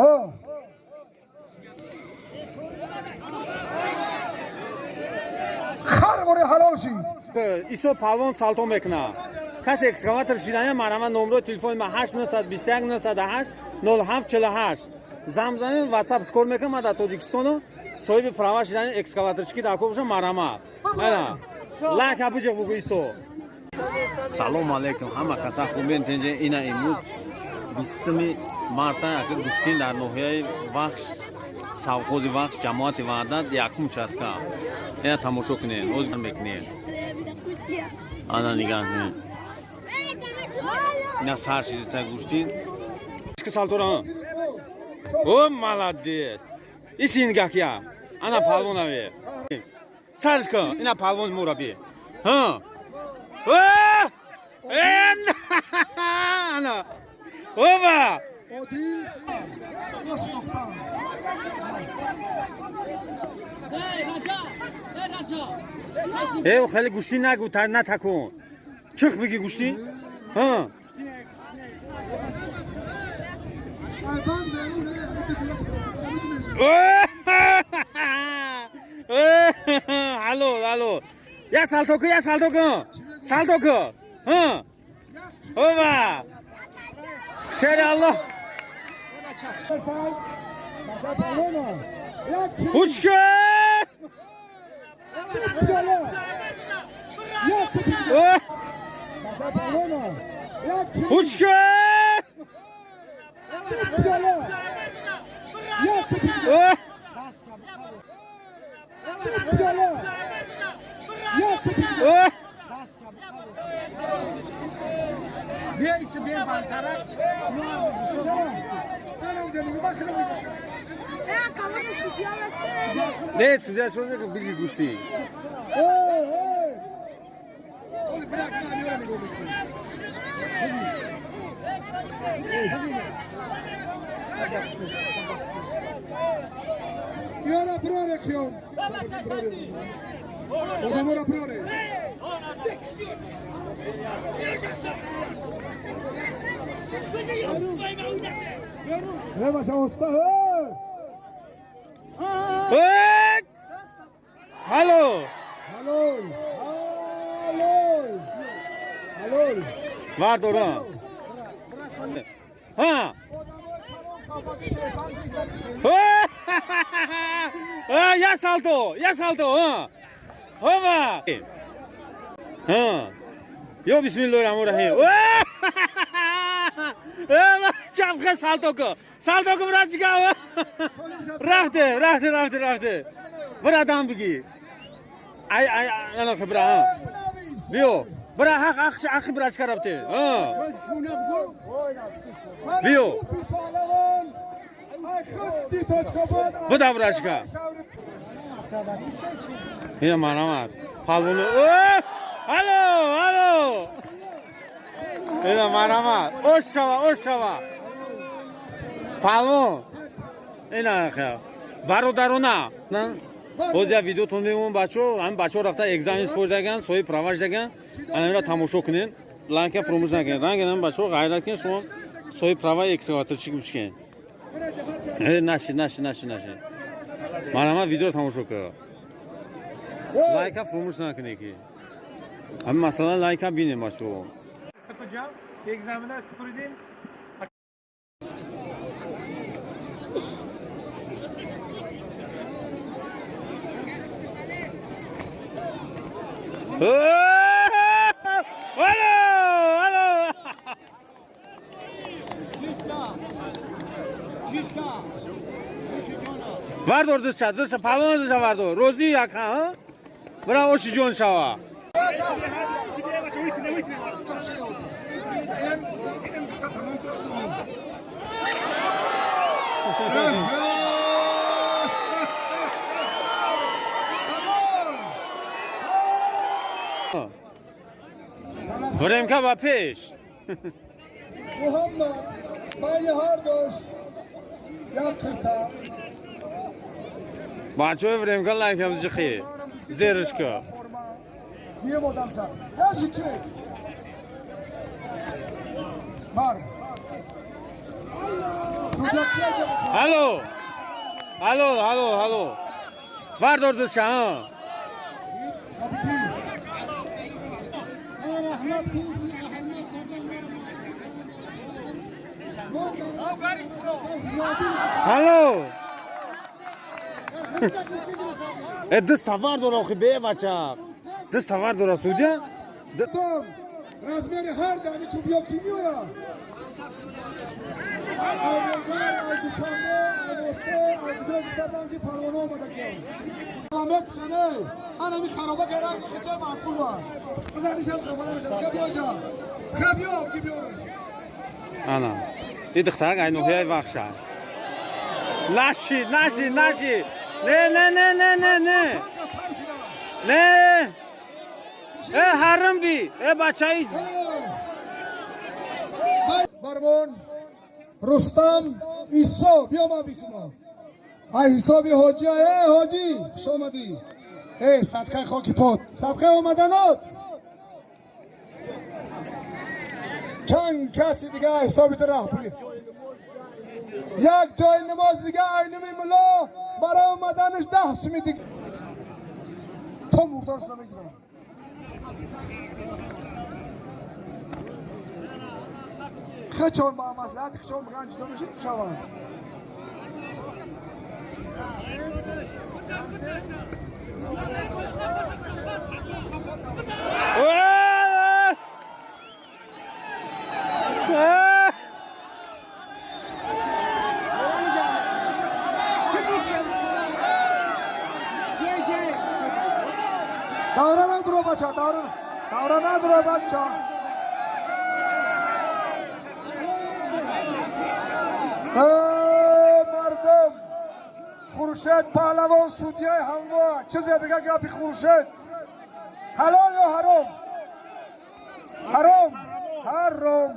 ها خرگوری حلال شی ایسو پالون سالتو میکنه کسی اکسکاواتر شیدنی مرمه نمره تلفن ما 8921 908 0748 زمزمه واتساپ سکور میکنم ما در تاجیکستان صاحب پراوا شیدنی اکسکاواتر چکی داکو باشم مرمه اینا لایک ابوجه بگو ایسو سلام علیکم همه کسا خوبین تنجه اینا امروز 20 марта акир гуштин дар ноҳияи вахш савхози вахш ҷамоати ваҳдат якум часка ина тамошо кунед оз мекунед ана нигаҳ кунед ина сар шидиса гуштин ки салтора о молодец исингакя ана палвонаве саришка ина палвон мураби ҳа ана оба ای خیلی گوشتی نگو نتکن چخ بگی گوشتی ها الو یا سالتو کن ها اوه شهر الله Uçke! Uçke! Ne size soracak bilgi güçlü. Yora prore kyon. Odamora prore. Ne başa usta Halo. Var doğru. Ha. Ya salto. Ha. Hova. Ha. Yo bismillahirrahmanirrahim. Çapka salto ko biraz çıkar. Rafte. Buradan bigi. Ay ana khibra ha. Biyo. Bura haq biraz çıkaraptı. Ha. Biyo. Bu da biraz çıkar. Ya manamat. Palvonu. Alo. Ya manamat. Oşava. Palvon. اینا خیر برادرونه نه اوزیا ویدیو تون میمون بچه‌ها رفته اگزایم سپردگان سوی پرواش دگان اینا تماشا کنین لایک فراموش نکنید رنگن بچه‌ها غیرت کن شما سوی پروا اکسکاواتر چی گوش کن نشی منم ویدیو تماشا کن لایک فراموش نکنید که اما مثلا لایک ببینید بچه‌ها سپجا اگزامنا سپردین Alo. Vardor dışa palon dışa vardor. Rozi yaka ha? Bravo şijon şava. Vremka va pesh. Muhammed, beni hardoş. Yakırta. Bachoy vremka like hamz jikhi. Zerishka. Niye modamsa? Her şey. Var. هلو هلو هلو هلو وردار دوشا ها هلو دست سوار داره آخی به بچه دست سوار داره سودیا Tom, razmeri her dani tu bia kimi ya. Avrupa, Aydışanlı, Avrupa, Aydışan tabangi parvana olmadı ki. Ahmet sene, ana bir haraba gelen geçer makul var. Güzel nişan kurbanı olacak. Kabiyo hocam. Kabiyo. ana این دختر اینو هی وقت نشید نه نه حرم دی بچه‌ای Barbon, Rustam, İso, biyoma bisuma. Ay hisabi hoca, hoci, şomadi. Sadqa xoki pot, sadqa omadanot. Çand kasi دیگه حسابی راه پولی. یک جای نماز دیگه aynı مولا برای اومدنش 10 سومی دیگه. تو مقدارش نمیگیرم. خچون با مصلحت خچون بگن جدا میشه شوان. دوران نداره بچه دوران نداره بچه مردم خورشید پهلوان سودیه هموا چیزی بگه گپی خورشید حلال یا حرام حرام